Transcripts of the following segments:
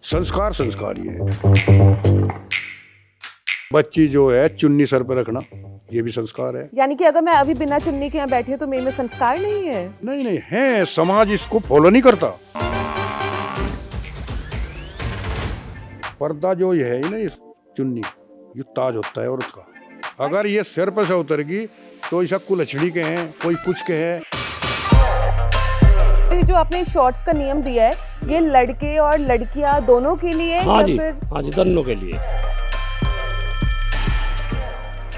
संस्कार संस्कार ये है। बच्ची जो है चुन्नी सर पे रखना, ये भी संस्कार है। यानी कि अगर मैं अभी बिना चुन्नी के यहाँ बैठी हूँ तो मेरे में संस्कार नहीं है? नहीं नहीं है, समाज इसको फॉलो नहीं करता। पर्दा जो ये है ना, ये चुन्नी, ये ताज होता है औरत का। अगर ये सिर पर से उतरेगी तो ऐसा कुलछड़ी के हैं, कोई कुछ के है। ये जो आपने शॉर्ट्स का नियम दिया है, ये लड़के और लड़कियां दोनों के लिए? हाँ जी, फिर हाँ जी, दोनों के लिए।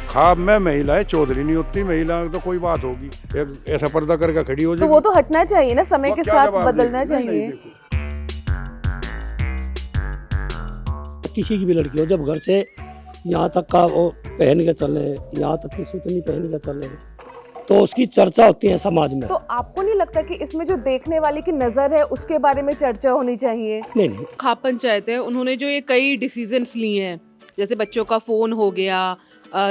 खाब में महिलाएं चौधरी नहीं होती, महिला तो कोई बात होगी, एक ऐसा पर्दा करके खड़ी हो तो जाएगी। वो तो हटना चाहिए ना, समय के क्या साथ जवाब बदलना देगी? नहीं, चाहिए। नहीं, देखो। किसी की भी लड़की हो, जब घर से यहाँ तक का वो पहन के चले, यहाँ तक की सुतनी पहन के चले, तो उसकी चर्चा होती है समाज में। तो आपको नहीं लगता कि इसमें जो देखने वाले की नजर है उसके बारे में चर्चा होनी चाहिए? नहीं नहीं, खाप पंचायत है, उन्होंने जो ये कई डिसीजंस लिए हैं, जैसे बच्चों का फ़ोन हो गया,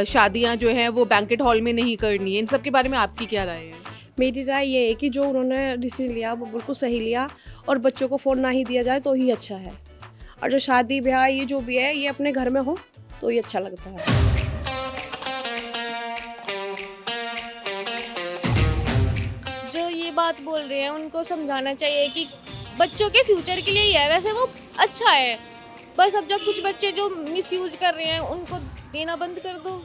शादियां जो हैं वो बैंकेट हॉल में नहीं करनी है, इन सब के बारे में आपकी क्या राय है? मेरी राय ये है कि जो उन्होंने डिसीजन लिया वो बिल्कुल सही लिया, और बच्चों को फ़ोन ना ही दिया जाए तो ही अच्छा है। और जो शादी ब्याह ये जो भी है, ये अपने घर में हो तो ये अच्छा लगता है। जो ये बात बोल रहे हैं उनको समझाना चाहिए कि बच्चों के फ्यूचर के लिए ही है, वैसे वो अच्छा है, बस अब जब कुछ बच्चे जो मिसयूज कर रहे हैं उनको देना बंद कर दो।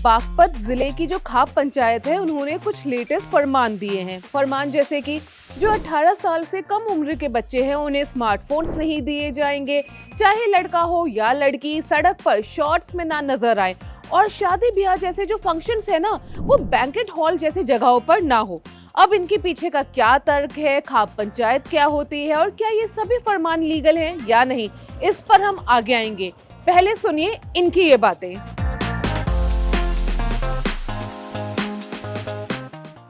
बागपत जिले की जो खाप पंचायत है, उन्होंने कुछ लेटेस्ट फरमान दिए हैं। फरमान जैसे कि जो 18 साल से कम उम्र के बच्चे हैं उन्हें स्मार्टफोन्स नहीं दिए जाएंगे, चाहे लड़का हो या लड़की, सड़क पर शॉर्ट्स में ना नजर आए, और शादी ब्याह जैसे जो फंक्शंस है ना, वो बैंकेट हॉल जैसी जगहों पर ना हो। अब इनके पीछे का क्या तर्क है, खाप पंचायत क्या होती है, और क्या ये सभी फरमान लीगल हैं या नहीं, इस पर हम आगे आएंगे। पहले सुनिए इनकी ये बातें।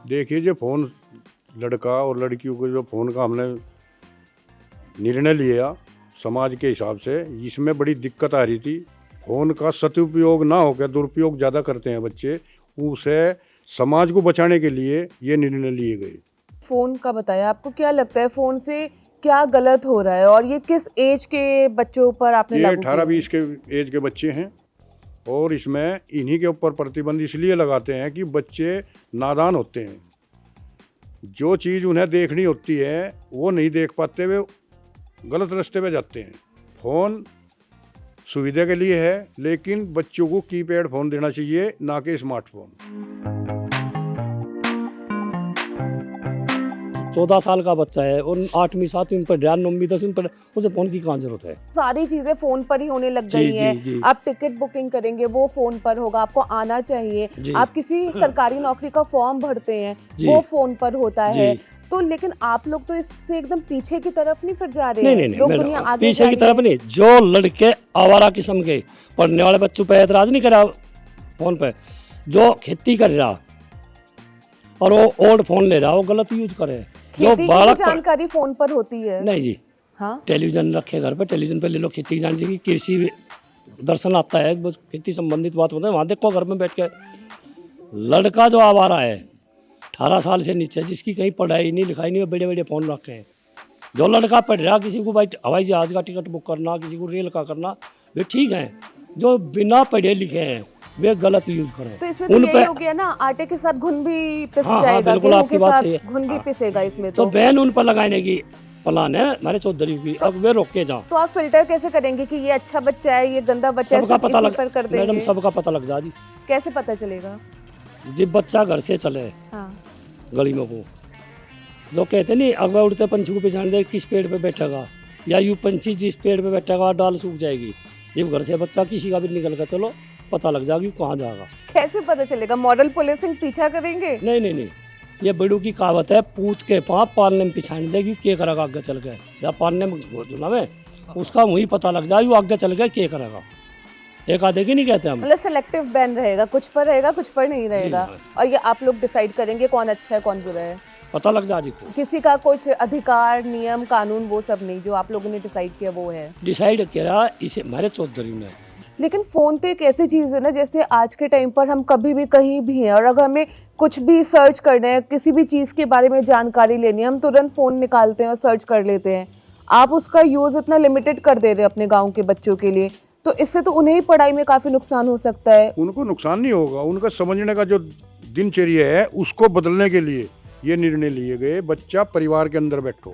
देखिए, जो फोन लड़का और लड़कियों को जो फोन का हमने निर्णय लिया समाज के हिसाब से, इसमें बड़ी दिक्कत आ रही थी। फोन का सदुपयोग ना होकर दुरुपयोग ज़्यादा करते हैं बच्चे, उसे समाज को बचाने के लिए ये निर्णय लिए गए। फोन का बताया, आपको क्या लगता है फोन से क्या गलत हो रहा है, और ये किस एज के बच्चों पर आपने ये लागू किया? 18-20 के एज के बच्चे हैं, और इसमें इन्हीं के ऊपर प्रतिबंध इसलिए लगाते हैं कि बच्चे नादान होते हैं। जो चीज़ उन्हें देखनी होती है वो नहीं देख पाते, वे गलत रास्ते पे जाते हैं। फ़ोन सुविधा के लिए है, लेकिन बच्चों को कीपैड फ़ोन देना चाहिए, ना कि स्मार्टफोन। 14 साल का बच्चा है और 8वीं 7वीं पढ़ रहा है, 9वीं 10वीं पढ़, उसे फ़ोन की कहाँ जरूरत है? सारी चीजें फोन पर ही होने लग जी, गई जी, हैं। जी। आप टिकट बुकिंग करेंगे वो फोन पर होगा, आपको आना चाहिए। जी। आप किसी सरकारी नौकरी का फॉर्म भरते हैं जी। वो फोन पर होता है। जी। तो लेकिन आप लोग तो इससे एकदम पीछे की तरफ नहीं फिर जा रहे नहीं हैं। नहीं नहीं, लोग मेरा- दुनिया आगे पीछे जा की रही तरफ है। नहीं। जो लड़के आवारा किस्म के पढ़ने वाले बच्चों पे एतराज नहीं करा फोन पे, जो खेती कर रहा और वो ओल्ड फोन ले रहा, वो गलत यूज करे। जो खेती की भी बालक जानकारी फोन पर होती है? नहीं जी, हाँ, टेलीविजन रखे घर पे, टेलीविजन पे ले लो खेती की जानकारी, कृषि दर्शन आता है, वो खेती संबंधित बात होता है, वहाँ देखो घर में बैठ के। लड़का जो आवारा है 18 साल से नीचे, जिसकी कहीं पढ़ाई नहीं लिखाई नहीं, बड़े बड़े फ़ोन रखे हैं। जो लड़का पढ़ रहा, किसी को भाई हवाई जहाज़ का टिकट बुक करना, किसी को रेल का करना, वे ठीक हैं। जो बिना पढ़े लिखे हैं वे गलत यूज करें। तो इसमें तो यही हो गया ना, आटे के साथ घुन भी पिस हाँ, जाएगा, बिल्कुल गेहूं आपकी के बात साथ सही है। घुन भी हाँ। पिसेगा इसमें। तो तो बैन उन पर लगाने की प्लान है हमारे चौधरी की, अब वे रोक के जाओ। तो आप फिल्टर कैसे करेंगे कि ये अच्छा बच्चा है, ये गंदा बच्चा है, सबका सब पता इसी लग, पर कर मैडम देंगे? सबका पता लग जा जी। कैसे पता चलेगा? जब बच्चा घर से चले हाँ, गली में को, लोग कहते नहीं अगवा उड़ते पंछी को पहचान दे किस पेड़ पे बैठेगा, या यूँ पंछी जिस पेड़ पे बैठेगा डाल सूख जाएगी। जब घर से बच्चा किसी का भी निकल कर चलो, पता लग जाएगी कहाँ जाएगा। कैसे पता चलेगा? मॉडल पुलिसिंग पीछा करेंगे? नहीं नहीं नहीं, ये बड़ों की कहावत है, पूत के पाँव पालने में पिछाड़ देगी, के करेगा आगे चल गए, या पालने में झूला में उसका वही पता लग जाएगी, वो आगे चल गए के करेगा। एक आधे की नहीं कहते हम। मतलब सिलेक्टिव बैन रहेगा, कुछ पर रहेगा कुछ पर नहीं रहेगा, हाँ। और ये आप लोग डिसाइड करेंगे कौन अच्छा है कौन बुरा है? पता लग जाएगी को। किसी का कुछ अधिकार, नियम, कानून वो सब नहीं, जो आप लोगों ने डिसाइड किया वो है। डिसाइड करा इसे हमारे चौधरी में। लेकिन फ़ोन तो एक ऐसी चीज़ है ना, जैसे आज के टाइम पर हम कभी भी कहीं भी हैं, और अगर हमें कुछ भी सर्च करना है, किसी भी चीज़ के बारे में जानकारी लेनी है, हम तुरंत फ़ोन निकालते हैं और सर्च कर लेते हैं। आप उसका यूज़ इतना लिमिटेड कर दे रहे हैं अपने गांव के बच्चों के लिए, तो इससे तो उन्हें ही पढ़ाई में काफ़ी नुकसान हो सकता है। उनको नुकसान नहीं होगा, उनका समझने का जो दिनचर्या है उसको बदलने के लिए ये निर्णय लिए गए। बच्चा परिवार के अंदर बैठो,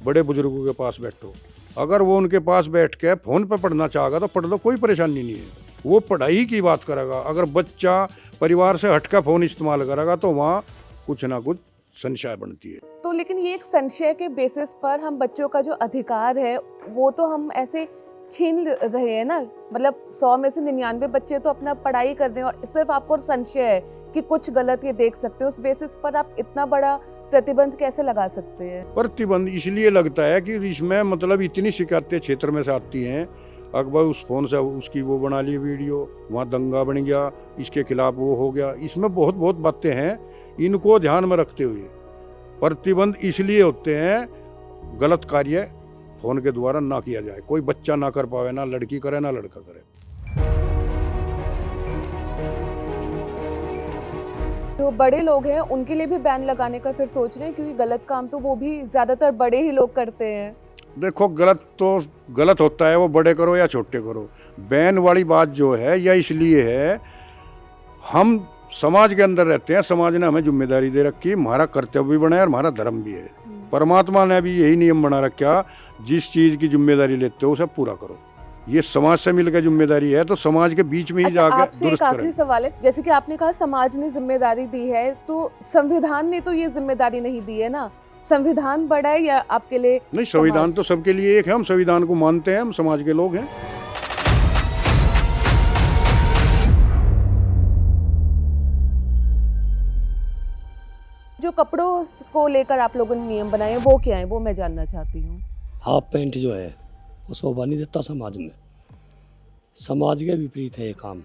बड़े बुजुर्गों के पास बैठो, अगर वो उनके पास बैठ के फ़ोन पर पढ़ना चाहेगा तो पढ़ लो, कोई परेशानी नहीं है, वो पढ़ाई की बात करेगा। अगर बच्चा परिवार से हटकर फ़ोन इस्तेमाल करेगा तो वहाँ कुछ ना कुछ संशय बनती है। तो लेकिन ये एक संशय के बेसिस पर हम बच्चों का जो अधिकार है वो तो हम ऐसे छीन रहे हैं ना। मतलब 100 में से 99 बच्चे तो अपना पढ़ाई कर रहे हैं और सिर्फ आपको संशय है कि कुछ गलत ये देख सकते हो, उस बेसिस पर आप इतना बड़ा प्रतिबंध कैसे लगा सकते हैं? प्रतिबंध इसलिए लगता है कि इसमें मतलब इतनी शिकायतें क्षेत्र में से आती हैं। अकबर उस फ़ोन से उसकी वो बना ली वीडियो, वहाँ दंगा बन गया, इसके खिलाफ वो हो गया। इसमें बहुत बातें हैं, इनको ध्यान में रखते हुए प्रतिबंध इसलिए होते हैं, गलत कार्य फ़ोन के द्वारा ना किया जाए, कोई बच्चा ना कर पावे, ना लड़की करे ना लड़का करे। जो बड़े लोग हैं उनके लिए भी बैन लगाने का फिर सोच रहे हैं, क्योंकि गलत काम तो वो भी ज़्यादातर बड़े ही लोग करते हैं। देखो गलत तो गलत होता है, वो बड़े करो या छोटे करो। बैन वाली बात जो है यह इसलिए है, हम समाज के अंदर रहते हैं, समाज ने हमें जिम्मेदारी दे रखी, हमारा कर्तव्य भी बना है और हमारा धर्म भी है। परमात्मा ने भी यही नियम बना रखा, जिस चीज़ की जिम्मेदारी लेते हो उसे पूरा करो। ये समाज से मिलकर जिम्मेदारी है, तो समाज के बीच में ही जाकर आपसे एक आखिरी सवाल है, जैसे कि आपने कहा समाज ने जिम्मेदारी दी है, तो संविधान ने तो ये जिम्मेदारी नहीं दी है ना। संविधान बड़ा है या आपके लिए? नहीं, संविधान तो सबके लिए एक है, हम संविधान को मानते हैं, हम समाज के लोग हैं। जो कपड़ों को लेकर आप लोगों ने नियम बनाए वो क्या है, वो मैं जानना चाहती हूँ। हाफ पैंट जो है वो शोभा नहीं देता समाज में, समाज के विपरीत है ये काम।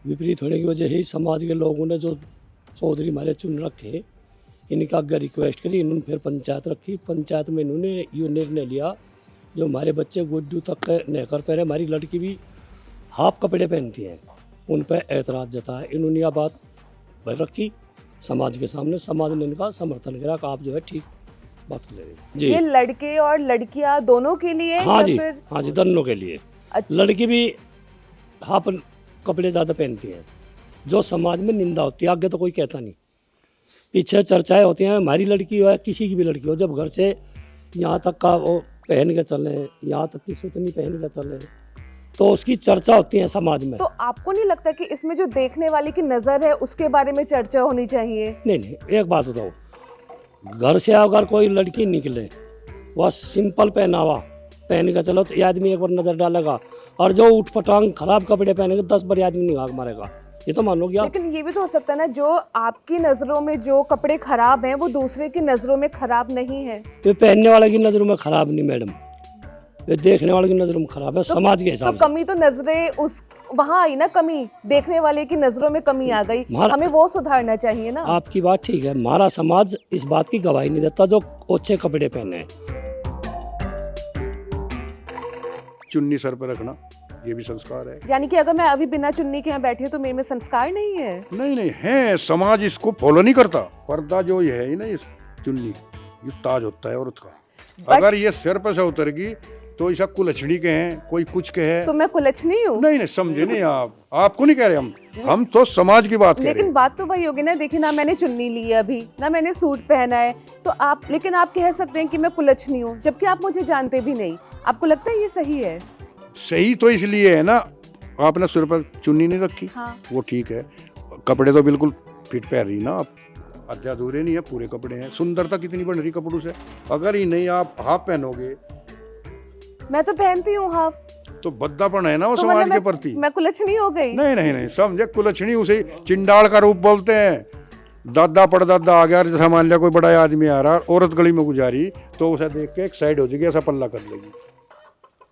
विपरीत होने की वजह ही समाज के लोगों ने जो चौधरी हमारे चुन रखे, इनका आगे रिक्वेस्ट करी, इन्होंने फिर पंचायत रखी। पंचायत में इन्होंने ये निर्णय लिया, जो हमारे बच्चे गुड्डू तक नहीं कर पा रहे, हमारी लड़की भी हाफ कपड़े पहनती हैं, उन पर एतराज़ जताया। इन्होंने यह बात भर रखी समाज के सामने, समाज ने इनका समर्थन करा कि आप जो है ठीक बात कर रहे हैं जी। ये लड़के और लड़कियां दोनों के लिए? हाँ जी, फिर? हाँ जी, दोनों के लिए। अच्छा। लड़की भी हाफ कपड़े ज़्यादा पहनती हैं, जो समाज में निंदा होती है, आगे तो कोई कहता नहीं, पीछे चर्चाएं होती हैं। हमारी लड़की हो या किसी की भी लड़की हो, जब घर से यहाँ तक का वो पहन के चले, यहाँ तक की सुतनी पहन के चले, तो उसकी चर्चा होती है समाज में। तो आपको नहीं लगता कि इसमें जो देखने वाले की नज़र है उसके बारे में चर्चा होनी चाहिए? नहीं, एक बात बताओ, घर से अगर कोई लड़की निकले, वह सिंपल पहनावा पहन के चलो, तो ये आदमी एक बार नज़र डालेगा, और जो उठ पटांग खराब कपड़े पहनेंगे 10 बार आदमी निगाह मारेगा, ये तो मानोगे आप। लेकिन ये भी तो हो सकता है ना, जो आपकी नज़रों में जो कपड़े खराब हैं वो दूसरे की नज़रों में खराब नहीं है। ये पहनने वाले की नज़रों में खराब नहीं मैडम, ये देखने वाले की नज़रों में खराब है, समाज के हिसाब तो कमी तो नजरें उस वहाँ आई ना, कमी देखने वाले की नजरों में कमी आ गई, हमें वो सुधारना चाहिए ना। आपकी बात ठीक है, हमारा समाज इस बात की गवाही नहीं देता जो अच्छे कपड़े पहने हैं। चुन्नी सर पर रखना ये भी संस्कार है। यानी कि अगर मैं अभी बिना चुन्नी के यहाँ बैठी हूँ तो मेरे में संस्कार नहीं है? नहीं है, समाज इसको फॉलो नहीं करता। पर्दा जो ये है ना, ये चुन्नी, ये ताज होता है औरत का। अगर ये सिर पर से उतरगी तो ऐसा कुलछड़ी के हैं, कोई कुछ के है। तो मैं कुलछनी हूँ? नहीं समझे नहीं आप, आपको नहीं कह रहे हम तो समाज की बात कर रहे हैं। लेकिन बात तो वही होगी ना, देखिए ना मैंने चुन्नी ली है अभी, ना मैंने सूट पहना है, तो आप, लेकिन आप कह सकते हैं कि मैं कुलछनी हूँ, जबकि आप मुझे जानते भी नहीं। आपको लगता है ये सही है? सही तो इसलिए है ना, आपने सिर पर चुन्नी नहीं रखी। हाँ। वो ठीक है, कपड़े तो बिल्कुल फिट पहन रही ना आप, आधा अधूरे नहीं है, पूरे कपड़े हैं। सुंदरता कितनी बढ़ रही कपड़ों से। अगर ही नहीं आप हाफ पहनोगे, मैं तो पहनती हूँ हाफ, तो बद्दापन है ना वो तो समाज मतलब के प्रति। मैं कुलछनी हो गई? नहीं समझे, कुलछनी उसे चिंडाल का रूप बोलते हैं। दादा पड़दादा आ गया, जैसा मान लिया कोई बड़ा आदमी आ रहा, औरत गली में गुजारी, तो उसे देख के एक साइड हो जाएगी, ऐसा पल्ला कर लेगी,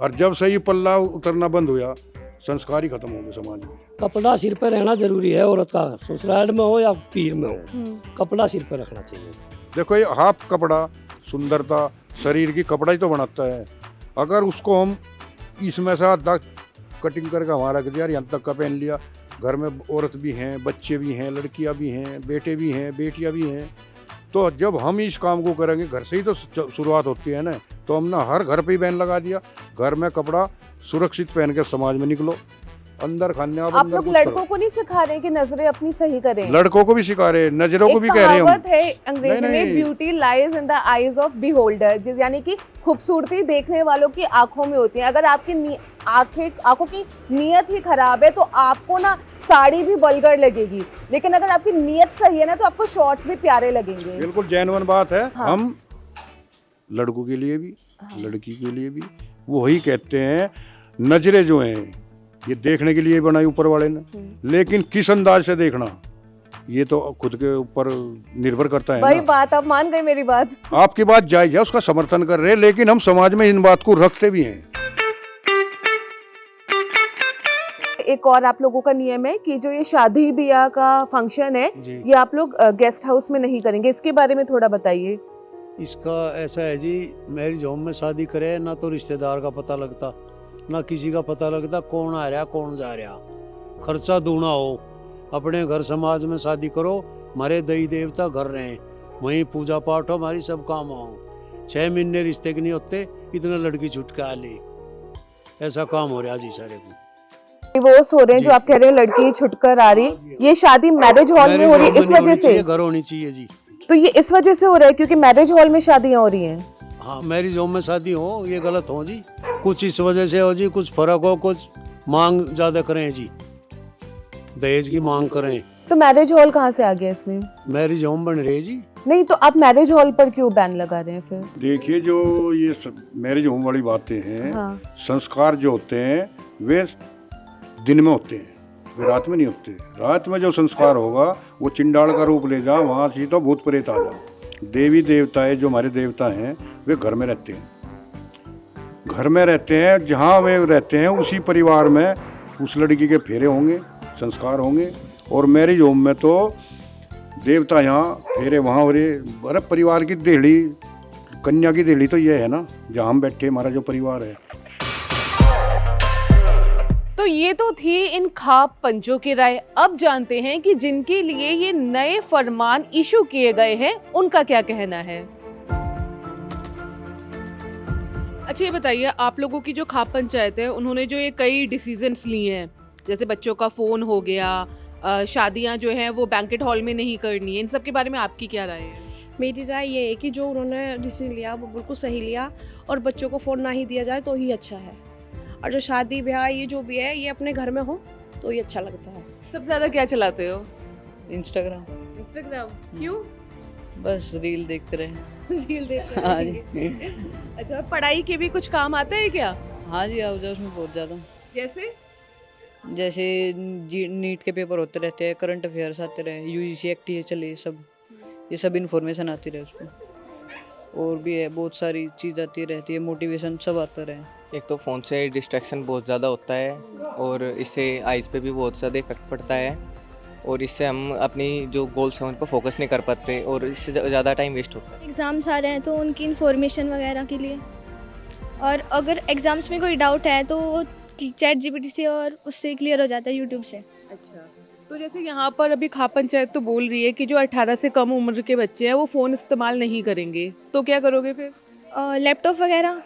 और जब से ये पल्ला उतरना बंद हुआ, संस्कार ही खत्म हो गए समाज में। कपड़ा सिर पर रहना जरूरी है, औरत का ससुराल में हो या पीर में हो, कपड़ा सिर पर रखना चाहिए। देखो ये हाफ कपड़ा सुंदरता शरीर की कपड़ा ही तो बनाता है। अगर उसको हम इसमें से आधा कटिंग करके हमारा रख दिया, यहाँ तक का पहन लिया, घर में औरत भी हैं, बच्चे भी हैं, लड़कियां भी हैं, बेटे भी हैं, बेटियां भी हैं, तो जब हम इस काम को करेंगे, घर से ही तो शुरुआत होती है ना, तो हमने हर घर पे ही बैन लगा दिया, घर में कपड़ा सुरक्षित पहन के समाज में निकलो, अंदर खाने आप अंदर लोग कुछ लड़कों करो। को नहीं सिखा रहे कि नजरें अपनी सही करें? लड़कों को भी सिखा रहे हैं, नजरों को भी एक कह रहे हैं कहावत हम। है अंग्रेजी नहीं, में, नहीं। Beauty lies in the eyes of beholder, जिस यानी कि खूबसूरती देखने वालों की आंखों में होती है। अगर आपकी आंखों की नीयत ही खराब है तो आपको ना साड़ी भी वल्गर लगेगी, लेकिन अगर आपकी नीयत सही है ना तो आपको शॉर्ट्स भी प्यारे लगेंगे। बिल्कुल जेन्युइन बात है। हाँ। हम लड़कों के लिए भी, लड़की के लिए भी वही कहते हैं, नजरें जो हैं ये देखने के लिए बनाई ऊपर वाले ने, लेकिन किस अंदाज से देखना ये तो खुद के ऊपर निर्भर करता है वही ना। बात, आप मान गए मेरी बात। आपकी बात जायज है, उसका समर्थन कर रहे हैं, लेकिन हम समाज में इन बात को रखते भी हैं। एक और आप लोगों का नियम है कि जो ये शादी ब्याह का फंक्शन है ये आप लोग गेस्ट हाउस में नहीं करेंगे, इसके बारे में थोड़ा बताइए। इसका ऐसा है जी, मैरिज होम में शादी करे ना तो रिश्तेदार का पता लगता, ना किसी का पता लगता कौन आ रहा कौन जा रहा, खर्चा दूना हो। अपने घर समाज में शादी करो, हमारे देवी देवता घर रहे, वहीं पूजा पाठ हो, हमारी सब काम हो। 6 महीने रिश्ते के नहीं होते, इतना लड़की छुटका ले, ऐसा काम हो रहा जी सारे को। डिवोर्स हो रहे हैं जो आप कह रहे हैं, लड़की छुटकर आ रही, ये शादी मैरिज हॉल में हो रही है इस वजह से? घर होनी चाहिए जी। तो ये इस वजह से हो रहा है क्योंकि मैरिज हॉल में शादियां हो रही हैं? हाँ, मैरिज होम में शादी हो ये गलत हो जी, कुछ इस वजह से हो जी, कुछ फर्क हो, कुछ मांग ज्यादा करें जी, दहेज की मांग करें। तो मैरिज हॉल कहाँ से आ गया इसमें? मैरिज होम बन रहे जी। नहीं तो आप मैरिज हॉल पर क्यों बैन लगा रहे हैं फिर? देखिए, जो ये मैरिज होम वाली बातें हैं, हाँ। संस्कार जो होते हैं वे दिन में होते हैं, वे रात में नहीं होते। रात में जो संस्कार होगा वो चिंडाल का रूप ले जा, वहाँ से तो भूत प्रेत आ जा। देवी देवताएं जो हमारे देवता हैं वे घर में रहते हैं, घर में रहते हैं, जहाँ वे रहते हैं उसी परिवार में उस लड़की के फेरे होंगे, संस्कार होंगे। और मैरिज होम में तो देवता यहाँ, फेरे वहाँ हो रहे। अरे परिवार की देहली, कन्या की देहली तो ये है ना, जहाँ हम बैठे हमारा जो परिवार है। तो ये तो थी इन खाप पंचों की राय। अब जानते हैं कि जिनके लिए ये नए फरमान इशू किए गए हैं उनका क्या कहना है। अच्छा ये बताइए, आप लोगों की जो खाप पंचायत है उन्होंने जो ये कई डिसीजंस लिए हैं, जैसे बच्चों का फ़ोन हो गया, शादियां जो हैं वो बैंकेट हॉल में नहीं करनी है, इन सब के बारे में आपकी क्या राय है? मेरी राय ये है कि जो उन्होंने डिसीजन लिया वो बिल्कुल सही लिया, और बच्चों को फ़ोन ना ही दिया जाए तो ही अच्छा है। और जो शादी ब्याह ये जो भी है ये अपने घर में हो तो ही अच्छा लगता है। सबसे ज़्यादा क्या चलाते हो? Instagram, Instagram. क्यों? बस रील देखते रहे। रील देखते हाँ हैं। अच्छा, पढ़ाई के भी कुछ काम आता है क्या? हाँ जी, आओ जाओ उसमें बहुत ज़्यादा। जैसे नीट के पेपर होते रहते हैं, करंट अफेयर्स आते रहे, यूजीसी एक्ट ये चले, ये सब इन्फॉर्मेशन आती रहे उसमें। और भी है बहुत सारी चीज़ आती रहती है, मोटिवेशन सब आता रहे। एक तो फ़ोन से डिस्ट्रैक्शन बहुत ज़्यादा होता है और इससे आइज़ पे भी बहुत ज़्यादा इफेक्ट पड़ता है, और इससे हम अपनी जो गोल्स हैं उन पर फोकस नहीं कर पाते और इससे ज़्यादा टाइम वेस्ट होता है। एग्ज़ाम्स आ रहे हैं तो उनकी इन्फॉर्मेशन वगैरह के लिए, और अगर एग्ज़ाम्स में कोई डाउट है तो चैट जीपीटी से और उससे क्लियर हो जाता है, यूट्यूब से। अच्छा, तो जैसे यहाँ पर अभी खाप पंचायत तो बोल रही है कि जो 18 से कम उम्र के बच्चे हैं वो फ़ोन इस्तेमाल नहीं करेंगे, तो क्या करोगे फिर? लैपटॉप वगैरह।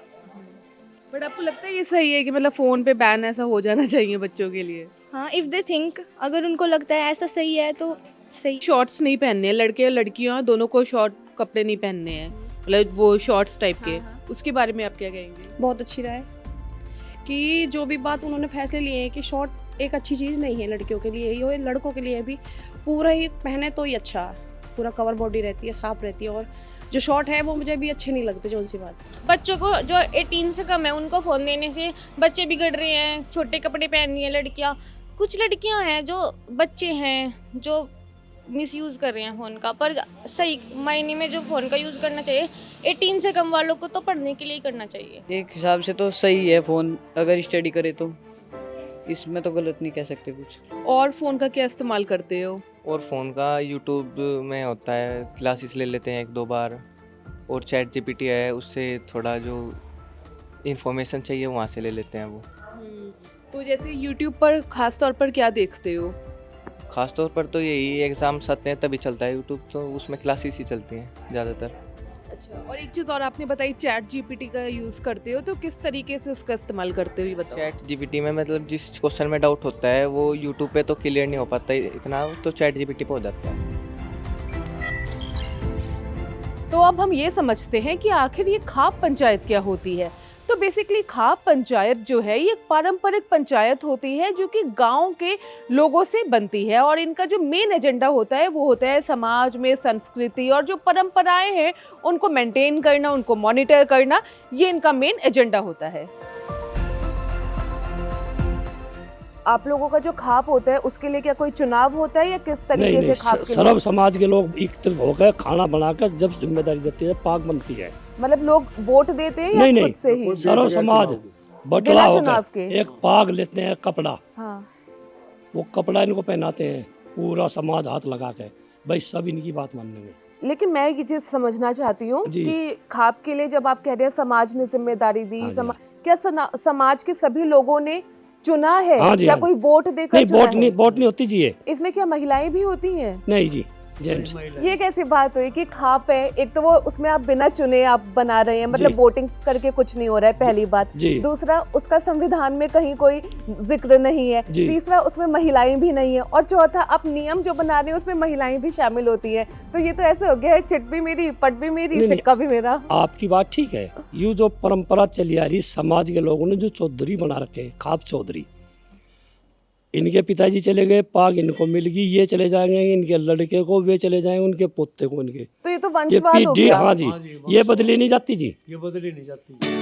बट आपको लगता है ये सही है कि मतलब फ़ोन पे बैन ऐसा हो जाना चाहिए बच्चों के लिए? हाँ, इफ़ दे थिंक, अगर उनको लगता है ऐसा सही है तो सही। शॉर्ट्स नहीं पहनने हैं, लड़के और लड़कियाँ दोनों को शॉर्ट कपड़े नहीं पहनने हैं, मतलब वो शॉर्ट्स टाइप के। उसके बारे में आप क्या कहेंगे? बहुत अच्छी राय कि जो भी बात उन्होंने फैसले लिए हैं कि शॉर्ट एक अच्छी चीज़ नहीं है लड़कियों के लिए ही हो, लड़कों के लिए भी पूरा ही पहने तो ही अच्छा है, पूरा कवर बॉडी रहती है, साफ रहती है। और जो शॉर्ट है वो मुझे भी अच्छे नहीं लगते, जो सी बात। बच्चों को जो 18 से कम है उनको फ़ोन देने से बच्चे बिगड़ रहे हैं, छोटे कपड़े पहन रही हैं लड़कियाँ। कुछ लड़कियाँ हैं जो बच्चे हैं जो मिसयूज़ कर रहे हैं फ़ोन का, पर सही मायने में जो फ़ोन का यूज़ करना चाहिए 18 से कम वालों को तो पढ़ने के लिए ही करना चाहिए। एक हिसाब से तो सही है फ़ोन, अगर स्टडी करे तो, इसमें तो गलत नहीं कह सकते कुछ। और फ़ोन का क्या इस्तेमाल करते हो? और फ़ोन का यूट्यूब में होता है, क्लासेस ले लेते हैं 1-2 बार, और चैट जीपीटी है उससे थोड़ा जो इन्फॉर्मेशन चाहिए वहाँ से ले लेते हैं वो। तो जैसे यूट्यूब पर ख़ास तौर पर क्या देखते हो? ख़ास तौर पर तो यही एग्ज़ाम्स आते हैं तभी चलता है यूट्यूब, तो उसमें क्लासेस ही चलती हैं ज़्यादातर। अच्छा, और एक चीज़ और आपने बताई चैट जीपीटी का यूज़ करते हो, तो किस तरीके से उसका इस्तेमाल करते हो ये बताओ। चैट जीपीटी में मतलब जिस क्वेश्चन में डाउट होता है वो यूट्यूब पे तो क्लियर नहीं हो पाता इतना, तो चैट जीपीटी पे हो जाता है। तो अब हम ये समझते हैं कि आखिर ये खाप पंचायत क्या होती है। तो बेसिकली खाप पंचायत जो है ये एक पारंपरिक पंचायत होती है जो कि गांव के लोगों से बनती है, और इनका जो मेन एजेंडा होता है वो होता है समाज में संस्कृति और जो परंपराएं हैं उनको मेंटेन करना, उनको मॉनिटर करना, ये इनका मेन एजेंडा होता है। आप लोगों का जो खाप होता है उसके लिए क्या कोई चुनाव होता है या किस तरीके नहीं, से खाप के सर्व समाज के लोग एकत्रित होकर खाना बनाकर जब जिम्मेदारी देती है पाक बनती है। मतलब लोग वोट देते हैं या नहीं, खुद से ही? सर्व समाज बटला बिना चुनाव होकर के? एक पाग लेते हैं कपड़ा, हाँ। वो कपड़ा इनको पहनाते हैं, पूरा समाज हाथ लगा के भाई सब इनकी बात मानेंगे। लेकिन मैं ये चीज समझना चाहती हूँ जी। कि खाप के लिए जब आप कह रहे हैं समाज ने जिम्मेदारी दी, हाँ जी। क्या समाज के सभी लोगों ने चुना है हाँ जी, या हाँ कोई वोट देकर नहीं, चुना वोट है? नहीं, वोट नहीं होती जी ये। इसमें क्या महिलाएं भी होती हैं? नहीं जी, जेंट्स। ये कैसी बात हुई कि खाप है, एक तो वो उसमें आप बिना चुने आप बना रहे हैं, मतलब जी। वोटिंग करके कुछ नहीं हो रहा है, पहली बात। जी। दूसरा, उसका संविधान में कहीं कोई जिक्र नहीं है। जी। तीसरा, उसमें महिलाएं भी नहीं है। और चौथा, आप नियम जो बना रहे हैं उसमें महिलाएं भी शामिल होती हैं। तो ये तो ऐसे हो गया है चिट भी मेरी पट भी मेरी नहीं, सिक्का भी मेरा। आपकी बात ठीक है, ये जो परंपरा चली आ रही समाज के लोगों ने जो चौधरी बना रखे, खाप चौधरी, इनके पिताजी चले गए, पाग इनको मिल गई, ये चले जाएंगे, इनके लड़के को, वे चले जाएंगे, उनके पोते को, इनके तो ये तो ये वंशवाद हो पीढ़ी। गया। हाँ जी, ये बदली नहीं जाती जी। ये बदली नहीं जाती।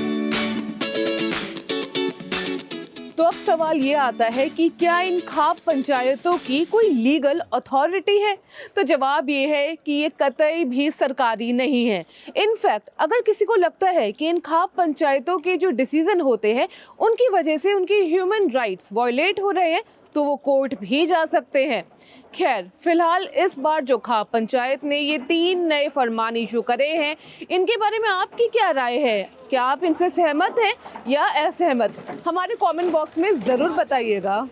तो अब सवाल ये आता है कि क्या इन खाप पंचायतों की कोई लीगल अथॉरिटी है? तो जवाब ये है कि ये कतई भी सरकारी नहीं है। इनफैक्ट अगर किसी को लगता है कि इन खाप पंचायतों के जो डिसीजन होते हैं उनकी वजह से उनकी ह्यूमन राइट्स वायलेट हो रहे हैं तो वो कोर्ट भी जा सकते हैं। खैर, फिलहाल इस बार जो खाप पंचायत ने ये 3 नए फरमान इशू करे हैं, इनके बारे में आपकी क्या राय है? क्या आप इनसे सहमत हैं या असहमत? हमारे कमेंट बॉक्स में ज़रूर बताइएगा।